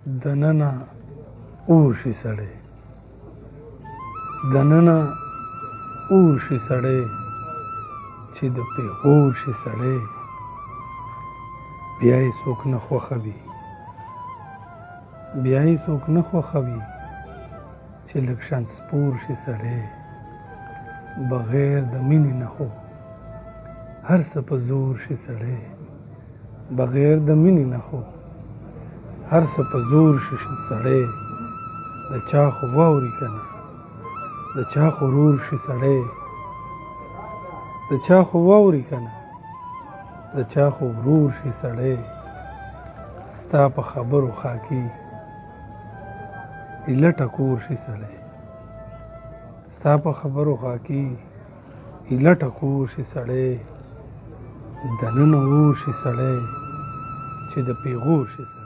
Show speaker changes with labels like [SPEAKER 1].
[SPEAKER 1] دننه اور شي سړی، دننه اور شي سړی چې د پیغور شي سړی، بیا یې څوک نه خوښوي، بیا یې څوک نه خوښوي چې لږ شان سپور شي سړی، بغیر د مینې نه خو هر څه په زور شي سړی، بغیر د مینې نه خو هر څه په زور شي سړی، د چا خو واوري که نه، د چا خو ورور شي سړی، د چا خو واوري که نه، د چا خو ورور شي سړی، ستا په خبرو خاکي ایله کور شي سړی، ستا په خبرو خاکي ایله کور شي سړی، دننه اور شي سړی چې د پیغور شي سړی.